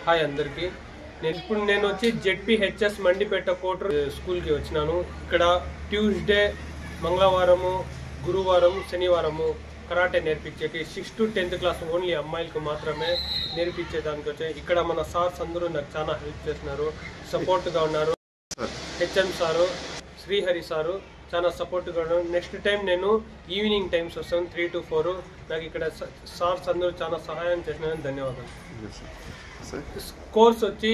Hi అందరికీ. నేను వచ్చి జెడ్పీహెచ్ఎస్ మండిపేట కోటర్ స్కూల్కి వచ్చినాను. ఇక్కడ ట్యూస్డే, మంగళవారము, గురువారం, శనివారము కరాటే నేర్పించేకి 6th to 10th class only అమ్మాయిలకు మాత్రమే నేర్పించేదానికి వచ్చాయి. ఇక్కడ మన సార్స్ అందరూ నాకు చాలా హెల్ప్ చేస్తున్నారు, సపోర్ట్గా ఉన్నారు. హెచ్ఎం సారు, శ్రీహరి సారు చాలా సపోర్ట్గా ఉన్నారు. నెక్స్ట్ టైం నేను ఈవినింగ్ టైమ్స్ వస్తాను 3 to 4. నాకు ఇక్కడ సార్స్ అందరూ చాలా సహాయం చేసినందుకు ధన్యవాదాలు. కోర్స్ వచ్చి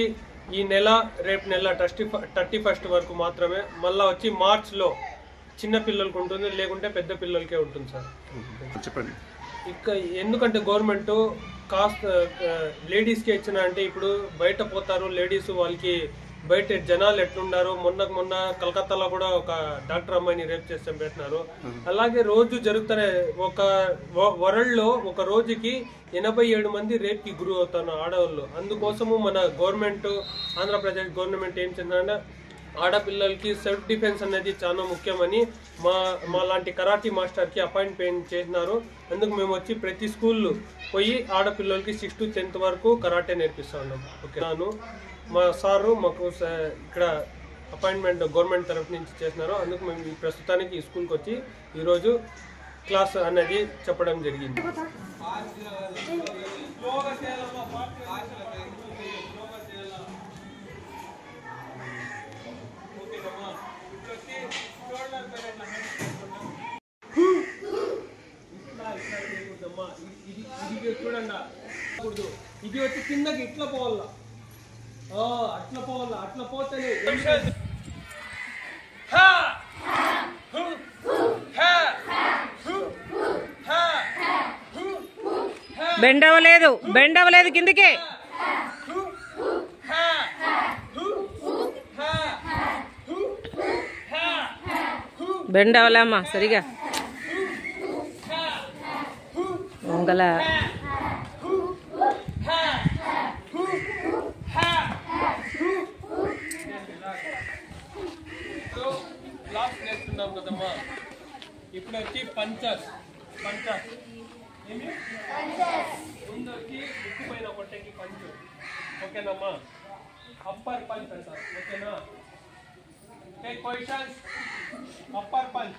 ఈ నెల, రేపు నెల 31st వరకు మాత్రమే. మళ్ళీ వచ్చి మార్చ్లో చిన్న పిల్లలకు ఉంటుంది, లేకుంటే పెద్ద పిల్లలకే ఉంటుంది సార్. చెప్పండి. ఎందుకంటే గవర్నమెంట్ కాస్త లేడీస్కే ఇచ్చిన అంటే ఇప్పుడు బయట పోతారు లేడీస్, వాళ్ళకి బయట జనాలు ఎట్లున్నారు. మొన్న కలకత్తాలో కూడా ఒక డాక్టర్ అమ్మాయిని రేప్ చేస్తే పెట్టినారు. అలాగే రోజు జరుగుతున్న ఒక వరల్డ్ లో ఒక రోజుకి 87 మంది రేప్ కి గురి అవుతారు ఆడవాళ్ళు. అందుకోసము మన గవర్నమెంట్, ఆంధ్రప్రదేశ్ గవర్నమెంట్ ఏం చెందంటే ఆడపిల్లలకి సెల్ఫ్ డిఫెన్స్ అనేది చాలా ముఖ్యమని మా లాంటి కరాటీ మాస్టర్కి అపాయింట్మెంట్ చేసినారు. అందుకు మేము వచ్చి ప్రతి స్కూల్ పోయి ఆడపిల్లలకి 6th to 10th వరకు కరాటే నేర్పిస్తా ఉన్నాం. ఓకేనాను. మా సారు మాకు ఇక్కడ అపాయింట్మెంట్ గవర్నమెంట్ తరఫు నుంచి చేసినారు. అందుకు మేము ప్రస్తుతానికి ఈ స్కూల్కి వచ్చి ఈరోజు క్లాస్ అనేది చెప్పడం జరిగింది. చూడండి, ఇది వచ్చి కిందకి ఇట్లా పోవాలా, అట్లా పోతేనే బెండ్ అవ్వలేదు కిందికి. బెండ్ అవ్వలేమ్మా సరిగా వంగల. నేర్చుకున్నాం కదమ్మా. ఇప్పుడు వచ్చి పంచర్ ముందు వచ్చి ముక్కు పైన కొట్టేకి పంచు. ఓకేనమ్మా. అప్పర్ పంచ్ అంటారు. ఓకేనా. Take positions. Upper punch.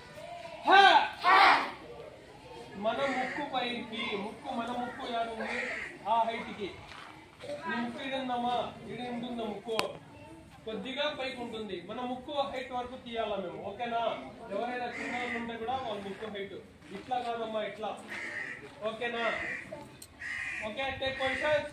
మన ముక్కు పైకి, మన ముక్కు యాడుంది ఆ హైట్ కి. నీ ముక్కు ఇడుందమ్మా, ఇడి ఉంటుందా ముక్కు కొద్దిగా పైకి ఉంటుంది. మన ముక్కు హైట్ వరకు తీయాలా మేము. ఓకేనా. ఎవరైనా చిన్న వాళ్ళు ఉంటే కూడా వాళ్ళ ముక్కు హైట్ ఇట్లా కాదమ్మా, ఇట్లా. ఓకేనా. ఓకే. Take position.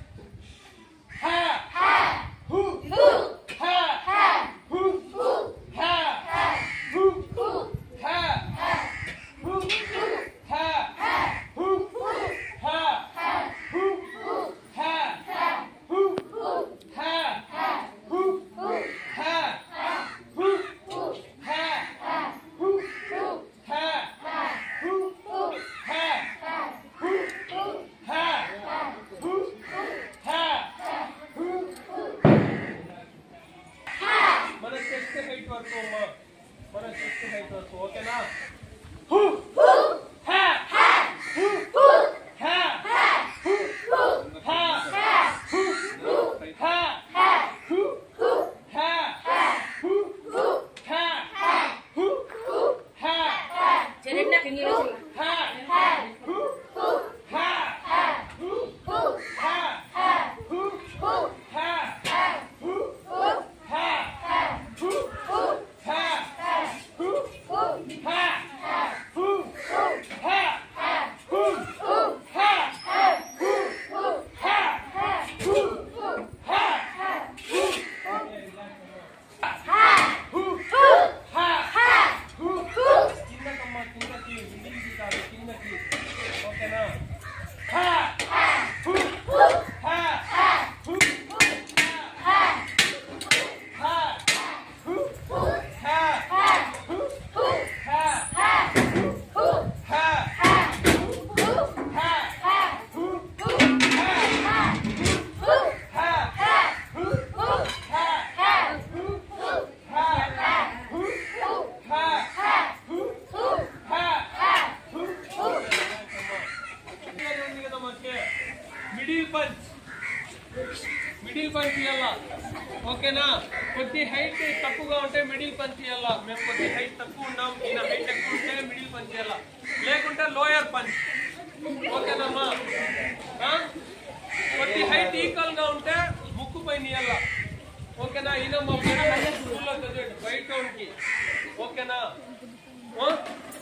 మన చెస్ట్ హైట్ వరకు. ఓకేనా. మిడిల్ పంచ్ ఇవ్వాలా. ఓకేనా? కొద్ది హైట్ తక్కువగా ఉంటే మిడిల్ పంచ్ ఇవ్వాలా. మేము కొద్ది హైట్ తక్కువ ఉన్నాం, ఈయన హైట్ ఎక్కువ ఉంటే మిడిల్ పంచ్ ఇవ్వాలా, లేకుంటే లోయర్ పంచ్. ఓకేనమ్మా? కొద్ది హైట్ ఈక్వల్ గా ఉంటే ముక్కు పైన ఇవ్వాలా. ఓకేనా? ఈయన మా స్కూల్లో చదివాడు బయట. ఓకేనా?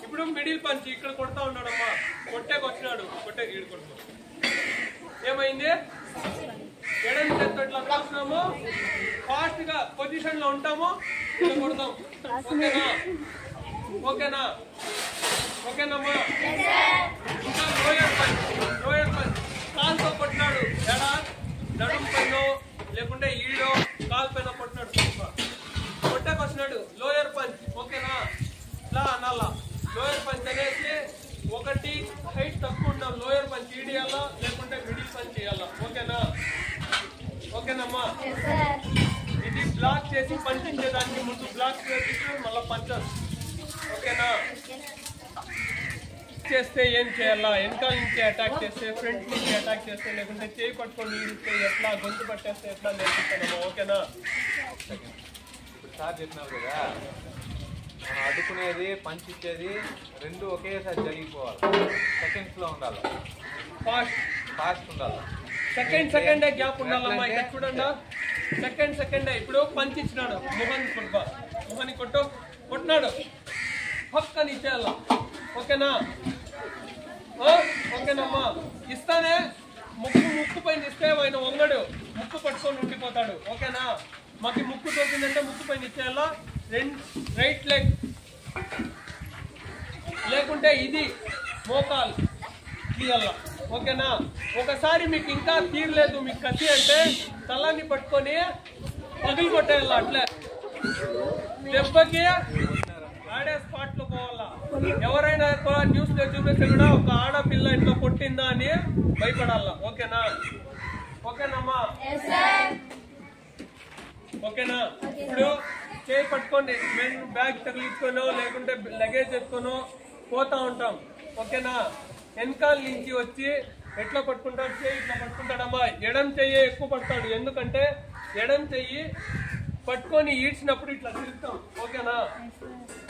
ఇప్పుడు మిడిల్ పంచ్ ఇక్కడ కొడతా ఉన్నాడమ్మా, కొట్టేకి వచ్చినాడు, కొట్టేకి ఈడు కొడుతున్నాడు. ఏమైంది? ఎడం చేత్తో ఇట్లా కాస్తున్నాము, ఫాస్ట్ గా పొజిషన్ లో ఉంటాము, ఇలా కొడతాం. ఓకేనా? ఓకేనా? ఓకేనమ్మా? ఇంకా లోయర్ పంచ్. లోయర్ పంచ్ కాలుతో కొట్టినాడు, ఎడా నడుము పైన లేకుంటే ఈడో కాలు పైన కొట్టినాడు, కొట్టేకి వచ్చినాడు, లోయర్ పంచ్. ఓకేనా? ఇలా అనాలా. లోయర్ పంచ్ అనేసి ఒకటి హైట్ తక్కువ ఉన్నాం, లోయర్ పంచ్ ఈడియాలా లేకుంటే మిడిల్ పంచ్ చేయాలా. ఓకేనా? ఓకేనమ్మా? ఇది బ్లాక్ చేసి పంచించేదానికి ముందు బ్లాక్ చేసి మళ్ళీ పంచదు. ఓకేనా? చేస్తే ఏం చేయాలా? వెనకాల నుంచి అటాక్ చేస్తే, ఫ్రంట్ నుంచి అటాక్ చేస్తే, లేకుంటే చేయి పట్టుకొని ఈడిస్తే ఎట్లా, గొంతు పట్టేస్తే ఎట్లా నేర్పిస్తానమ్మా. ఓకేనా? ఇప్పుడు సార్ చెప్పినావు కదా, మనం అడ్డుకునేది పంచ్ ఇచ్చేది రెండు ఒకేసారి జరిగిపోవాలి. సెకండ్స్ లో ఉండాలి, ఫాస్ట్ ఉండాలి. సెకండే గ్యాప్ ఉండాలమ్మా. ఇక్కడ చూడండి, సెకండే. ఇప్పుడు పంచ్ ఇచ్చినాడు, మొహాన్ని కొట్టుకో, మొహాన్ని కొట్టినాడు, పక్కని ఇచ్చేయాల. ఓకేనా? ఓకేనమ్మా? ఇస్తానే ముక్కు పైన ఇస్తే ఆయన వంగడు, ముక్కు పట్టుకొని ఉండిపోతాడు. ఓకేనా? మాకు ముక్కు తోపిందంటే ముక్కు పైన ఇచ్చేయాలా. రైట్ లెగ్ లేకుంటే ఇది మోకాల్ తీయాల. ఓకేనా? ఒకసారి మీకు ఇంకా తీరలేదు, మీకు కసి అంటే తలాన్ని పట్టుకొని పగిలి కొట్టేయాల. అట్లే దెబ్బకి ఆడే స్పాట్ లో పోవాలా. ఎవరైనా న్యూస్ లో చూపిస్తే కూడా ఒక ఆడపిల్ల ఇట్లా కొట్టిందా అని భయపడాల. ఓకేనా? ఓకేనమ్మా? ఓకేనా? ఇప్పుడు చేయి పట్టుకోండి, మేము బ్యాగ్ తగిలించుకోనో లేకుంటే లగేజ్ ఎత్తుకోనో పోతా ఉంటాం. ఓకేనా? వెనకాల నుంచి వచ్చి ఎట్లా పట్టుకుంటాడు, చేయి ఇట్లా పట్టుకుంటాడమ్మా. ఎడం చెయ్యి ఎక్కువ పడతాడు, ఎందుకంటే ఎడం చెయ్యి పట్టుకొని ఈడ్చినప్పుడు ఇట్లా తిరుగుతాం. ఓకేనా?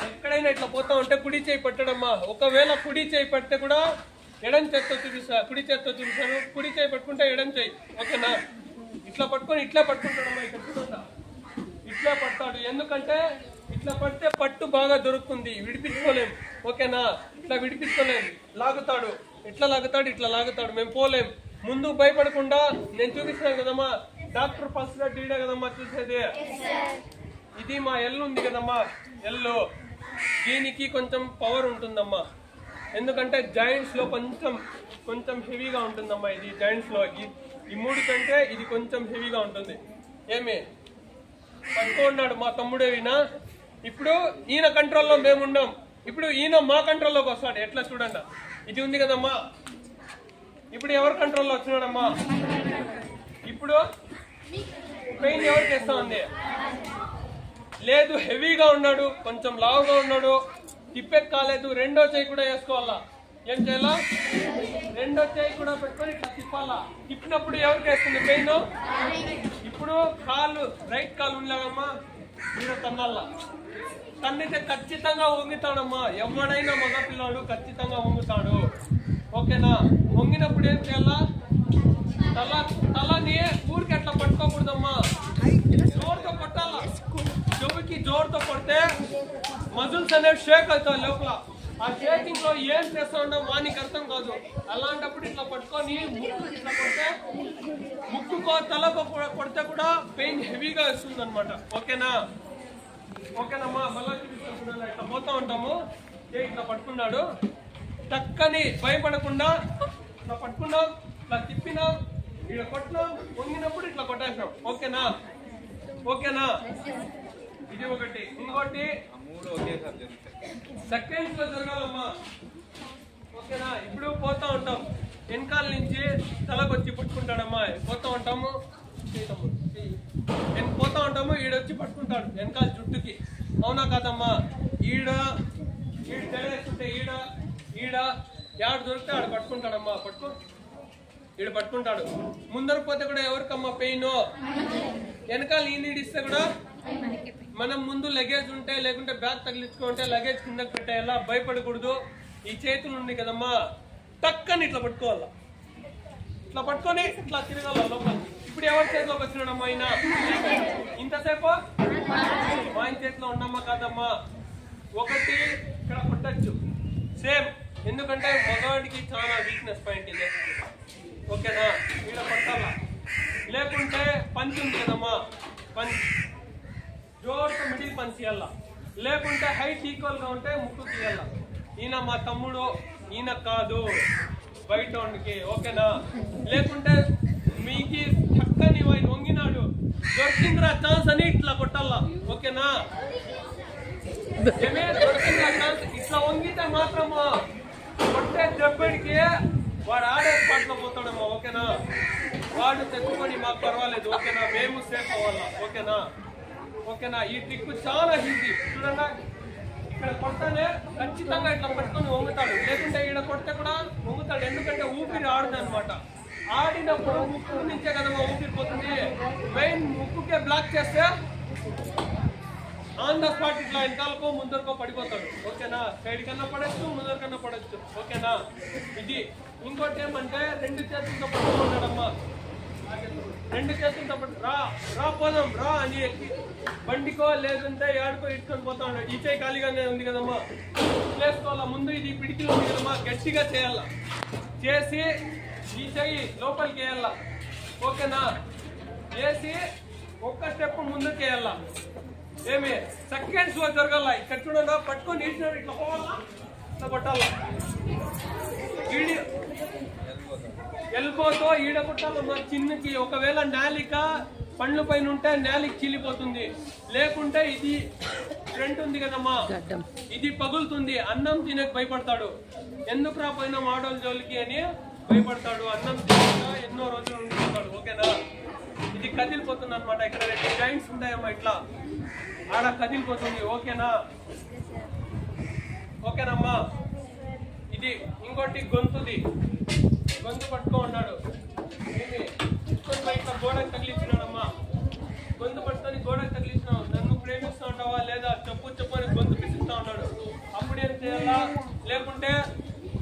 ఎక్కడైనా ఇట్లా పోతా ఉంటే కుడి చేయి పట్టడమ్మా. ఒకవేళ కుడి చేయి పడితే కూడా ఎడం చేత్తో చూపిస్తా, కుడి చేత్తో చూపిస్తాను. కుడి చేయి పట్టుకుంటే ఎడం చేయి. ఓకేనా? ఇట్లా పట్టుకొని ఇట్లా పట్టుకుంటాడమ్మా. ఇక్కడ చూడండి, ఇట్లా పడతాడు, ఎందుకంటే ఇట్లా పడితే పట్టు బాగా దొరుకుతుంది, విడిపించుకోలేం. ఓకేనా? ఇట్లా విడిపించుకోలేం, లాగుతాడు. ఎట్లా లాగుతాడు? ఇట్లా లాగుతాడు. మేము పోలేం. ముందు భయపడకుండా నేను చూపిస్తున్నాను కదమ్మా, డాక్టర్ ఫస్ట్ డీడే కదమ్మా చూసేది. ఇది మా ఎల్లు ఉంది కదమ్మా, ఎల్లు, దీనికి కొంచెం పవర్ ఉంటుందమ్మా. ఎందుకంటే జాయింట్స్ లో కొంచెం హెవీగా ఉంటుందమ్మా. ఇది జాయింట్స్ లో ఈ మూడు కంటే ఇది కొంచెం హెవీగా ఉంటుంది. ఏమి పట్టుకున్నాడు మా తమ్ముడే ఈయన. ఇప్పుడు ఈయన కంట్రోల్లో మేమున్నాం, ఇప్పుడు ఈయన మా కంట్రోల్లోకి వస్తాడు. ఎట్లా చూడండి, ఇది ఉంది కదమ్మా. ఇప్పుడు ఎవరి కంట్రోల్లో వచ్చినాడమ్మా? ఇప్పుడు పెయిన్ ఎవరు చేస్తా ఉంది? లేదు, హెవీగా ఉన్నాడు, కొంచెం లావుగా ఉన్నాడు, తిప్పెక్ కాలేదు, రెండో చేయి కూడా వేసుకోవాలా. ఏం చేయాలా? రెండో చేయి కూడా పెట్టుకొని ఇట్లా తిప్పాలా. తిప్పినప్పుడు ఎవరికి వేస్తుంది పెయిన్? ఇప్పుడు కాలు, రైట్ కాలు ఉండలేదమ్మా, మీరు తన్నాలా. తన్నితే ఖచ్చితంగా వంగుతాడమ్మా. ఎవడైనా మగపిల్లాడు ఖచ్చితంగా వంగుతాడు. ఓకేనా? వంగినప్పుడు ఏం చేయాలా? తలని ఊరికి అట్లా పట్టుకోకూడదమ్మా, జోరుతో కొట్టాలా. చెవికి జోరుతో కొడితే మజిల్స్ అనేవి షేక్ అవుతాయి లోపల. ఆ షేకింగ్ లో ఏం చేస్తా ఉంటాం వానికి అర్థం కాదు. అలాంటప్పుడు ఇట్లా పట్టుకొని ముక్కు ఇట్లా కొడితే, ముక్కుకో తలకు కొడితే కూడా పెయిన్ హెవీగా వస్తుంది అనమాట. ఓకేనా? ఓకేనమ్మా? మళ్ళీ చూపిస్తున్నాను, ఇట్లా పోతా ఉంటాము. ఇట్లా పట్టుకున్నాడు, టక్కని భయపడకుండా ఇట్లా పట్టుకున్నాం, ఇట్లా తిప్పినాం, ఇట్లా కొట్టినాం, వంగినప్పుడు ఇట్లా కొట్టేసినాం. ఓకేనా? ఓకేనా? ఇది ఒకటి. ఇంకోటి మూడు ఒకేసారి జరుగుతాయి, సెకండ్స్ లో జరగాలమ్మా. ఓకేనా? ఇప్పుడు పోతా ఉంటాం, వెనకాల నుంచి తలకొచ్చి పట్టుకుంటాడమ్మా. పోతా ఉంటాము, పోతా ఉంటాము, ఈడొచ్చి పట్టుకుంటాడు వెనకాల జుట్టుకి. అవునా కాదమ్మా? ఈడ తెలియస్తుంటే ఈడ యాడ దొరికితే ఆడ పట్టుకుంటాడమ్మా. పట్టుకో, ఈడ పట్టుకుంటాడు. ముందర పోతే కూడా ఎవరికమ్మా పెయిన్, వెనకాల ఈనిడిస్తే కూడా మనం ముందు లగేజ్ ఉంటే లేకుంటే బ్యాగ్ తగిలించుకుంటే లగేజ్ కిందకి పెట్టేయాలా, భయపడకూడదు. ఈ చేతులు ఉన్నాయి కదమ్మా, టక్కని ఇట్లా పట్టుకోవాలా, ఇట్లా పట్టుకొని ఇట్లా తిరగాల లోపలికి. ఇప్పుడు ఎవరి చేతిలోకి వచ్చినాడమ్మా ఆయన? ఇంతసేపు మా ఆయన చేతిలో ఉండమ్మా కాదమ్మా. ఒకటి ఇక్కడ కొట్టచ్చు సేమ్, ఎందుకంటే మగవాడికి చాలా వీక్నెస్ పాయింట్ ఇది. ఓకేనా? ఇక్కడ కొట్టాలా, లేకుంటే పంచ్ ఉంది కదమ్మా, పంచ్ జోర్తో మిడిల్ పంచ్ ఇవ్వాలా, లేకుంటే హైట్ ఈక్వల్ గా ఉంటే ముక్కు తీయాల. ఈయన మా తమ్ముడు, ఈయన కాదు బయట వాడికి. ఓకేనా? లేకుంటే మీకు చక్కని ఆయన వంగినాడు, దొరికిందిరా ఛాన్స్ అని ఇట్లా కొట్టాలా. ఓకేనా? ఏమే దొరికిందిరా ఛాన్స్, ఇట్లా వంగితే మాత్రము కొట్టే దెబ్బడికి వాడు ఆడే స్పాట్లో పోతాడమ్మా. ఓకేనా? వాడు తెచ్చుకొని మాకు పర్వాలేదు. ఓకేనా? మేము సేఫ్ అవ్వాలా. ఓకేనా? ఓకేనా? ఈ ట్రిక్ చాలా ఈజీ. చూడండి, ఇక్కడ కొడతానే ఖచ్చితంగా ఇట్లా పట్టుకొని వంగుతాడు, లేకుంటే ఈడ కొడితే కూడా వంగుతాడు. ఎందుకంటే ఊపిరి ఆడదు అనమాట. ఆడినప్పుడు ముక్కు నుంచే కదమ్మా ఊపిరి పోతుంది. మెయిన్ ముక్కుకే బ్లాక్ చేస్తే ఆన్ ద స్పాట్ ఇట్లా వెనకాలకో ముందరకో పడిపోతాడు. ఓకేనా? సైడ్ కన్నా పడచ్చు, ముందర కన్నా పడచ్చు. ఓకేనా? ఇది ఇంకోటి ఏమంటే రెండు చేతులతో పట్టుకుంటాడమ్మా, రెండు చేతులతో పట్టు రా రా పోదాం రా అని ఎక్కి బండికో లేదంటే ఏడుకో ఇట్టుకొని పోతా ఉన్నాడు. ఈ చేయి ఖాళీగానే ఉంది కదమ్మా, వేసుకోవాలా. ముందు ఇది పిడికిలు ఉంది కదమ్మా, గట్టిగా చేయాల, చేసి ఈ చెయ్యి లోపలికి వేయాల. ఓకేనా? వేసి ఒక్క స్టెప్ ముందుకు వేయాల. ఏమి సెకండ్స్ లో జరగాల. ఇక్కడ చూడండి, పట్టుకొని ఇచ్చినాడు ఇట్లా పోవాలా, ఇట్లా కొట్టాలా. ఎల్బోతో ఈడ కొట్టాలమ్మా చిన్నకి. ఒకవేళ నాలిక పండ్ల పైన ఉంటే నాలిక చీలిపోతుంది, లేకుంటే ఇది ఫ్రంట్ ఉంది కదమ్మా, ఇది పగులుతుంది. అన్నం తినక భయపడతాడు. ఎందుకు రాపోయినా ఆడోళ్ళ జోలికి అని భయపడతాడు. అన్నం తినక ఎన్నో రోజులు ఉండిపోతాడు. ఓకేనా? ఇది కదిలిపోతుంది అనమాట. ఇక్కడ రెండు జాయింట్స్ ఉంటాయమ్మా, ఇట్లా ఆడ కదిలిపోతుంది. ఓకేనా? ఓకేనమ్మా? ఇది ఇంకోటి గొంతుది, గొంతు పట్టుకో ఉన్నాడు. ఏమి ఇట్లా గోడకు తగిలించినాడమ్మా, గొంతు పట్టుకొని గోడకు తగిలించినావు. నన్ను ప్రేమిస్తూ ఉంటావా లేదా చెప్పు చెప్పు అని గొంతు పిసిస్తా ఉన్నాడు. అప్పుడేం చేయాలా, లేకుంటే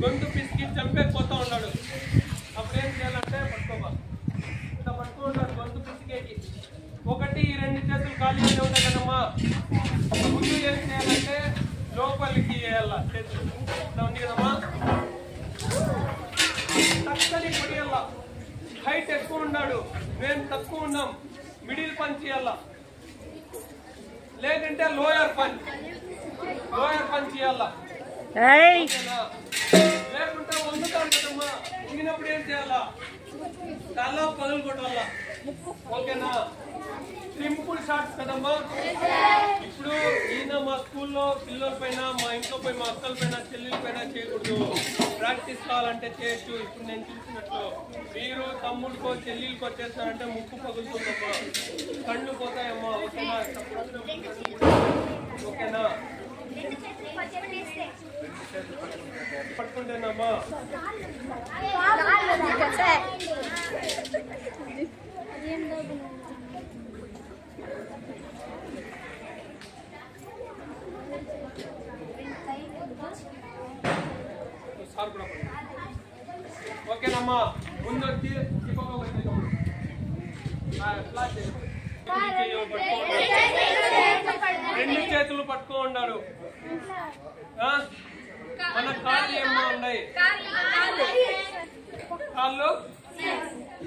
గొంతు పిసికి చంపేకపోతా ఉన్నాడు. అప్పుడేం చేయాలంటే పట్టుకోమా, ఇట్లా పట్టుకో ఉన్నాడు గొంతు పిసికేకి. ఒకటి ఈ రెండు చేతులు ఖాళీగానే ఉంటాయి కదమ్మా. ముందు ఏం చేయాలంటే లోపలికి వేయాలా చేతులు, ఇట్లా ఉంది కదమ్మా. తక్కని పొడియాల, హైట్ ఎక్కువ ఉన్నాడు, మేము తక్కువ ఉన్నాం, మిడిల్ పంచ్ చేయాల, లేదంటే లోయర్ పంచ్ చేయాల. లేకుంటే వండుతాడు కదమ్మా, వంగినప్పుడు ఏం చేయాలా, తల పదులు కొట్టాల. ఓకేనా? సింపుల్ షార్ట్స్ కదమ్మా. ఇప్పుడు ఈయన మా స్కూల్లో పిల్లల పైన, మా ఇంట్లో పోయి మా అక్కల పైన, చెల్లెల పైన చేయకూడదు. ప్రాక్టీస్ కావాలంటే చేయొచ్చు. ఇప్పుడు నేను చూసినట్లు మీరు తమ్ముడికో చెల్లెలకో చేస్తారంటే ముక్కు పగులుతుందమ్మా, కళ్ళు పోతాయమ్మా. ఓకేనా? ఓకేనా? పట్టుకుంటేనమ్మా. ఓకేనమ్మా? ముందు వచ్చి రెండు చేతులు పట్టుకో ఉన్నాడు. మన కాళ్ళు ఏమో ఉన్నాయి, కాళ్ళు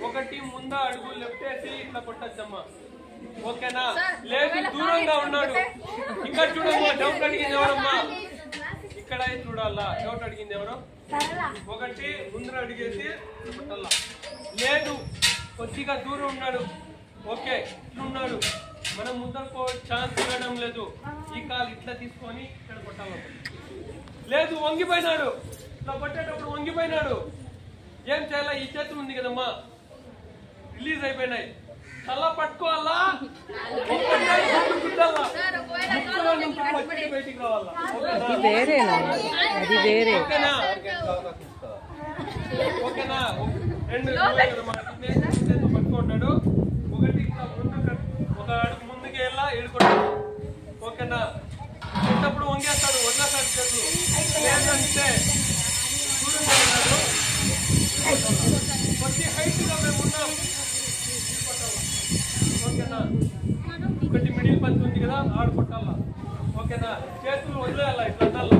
ఒకటి ముందు అడుగు లెఫ్ట్ వేసి ఇట్లా కొట్టచ్చమ్మా. ఓకేనా? లేదు దూరంగా ఉన్నాడు. ఇక్కడ చూడమ్మా, డౌట్ అడిగింది ఎవరమ్మా, ఇక్కడ చూడాలా. డౌట్ అడిగింది ఎవరు? ఒకటి ముందర అడిగేసి కొట్టాలా. లేదు కొద్దిగా దూరం ఉన్నాడు, ఓకే ఇట్లున్నాడు, మనం ముందరకు ఛాన్స్ ఇవ్వడం లేదు. ఈ కాలు ఇట్లా తీసుకొని ఇక్కడ కొట్టాలి. లేదు వంగిపోయినాడు, ఇట్లా కొట్టేటప్పుడు వంగిపోయినాడు, ఏం చేయాలా? ఈ చేతులు ఉంది కదమ్మా, రిలీజ్ అయిపోయినాయి, తల పట్టుకోవాలా, బయటికి రావాలా. ఓకేనా? ఓకేనా? రెండు పట్టుకున్నాడు. ఒకటి ఒక అడుగు ముందుకు వెళ్ళా ఏడుకుంటాడు. ఓకేనా? కొట్టప్పుడు వంగేస్తాడు, వదిలేస్తాడు చేతులు. లేదంటే ప్రతి హైట్ గా మేము ఉన్నాం. ఓకేనా? ఒకటి మిడిల్ పంచ్ ఉంది కదా, ఆడుకుంటాలా. ఓకేనా? చేతులు వదిలేయాల, ఇట్లా అనాలా.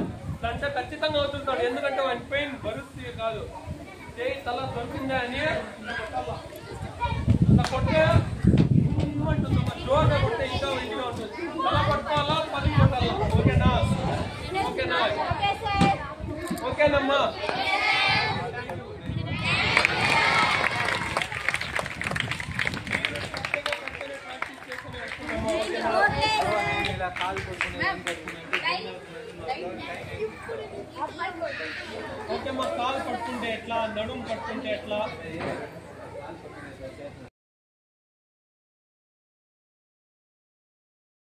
అంటే ఖచ్చితంగా వదులుతాడు, ఎందుకంటే వాడి పెయిన్ భరుస్తుంది కాదు. చేయి తల దొరికిందా అని అట్లా కొట్టే ఉంటుంది. జోరుగా కొట్టే ఇంకా ఇదిగా ఉంటుంది. తల పట్టుకోవాలా, 10 కొట్టాలా. ఓకేనా? ఓకేనా? ఓకేనమ్మా? ఇలా కాలు ఓకే, మా కాలు పట్టుకుంటే ఎట్లా, నడుము పట్టుకుంటే ఎట్లా?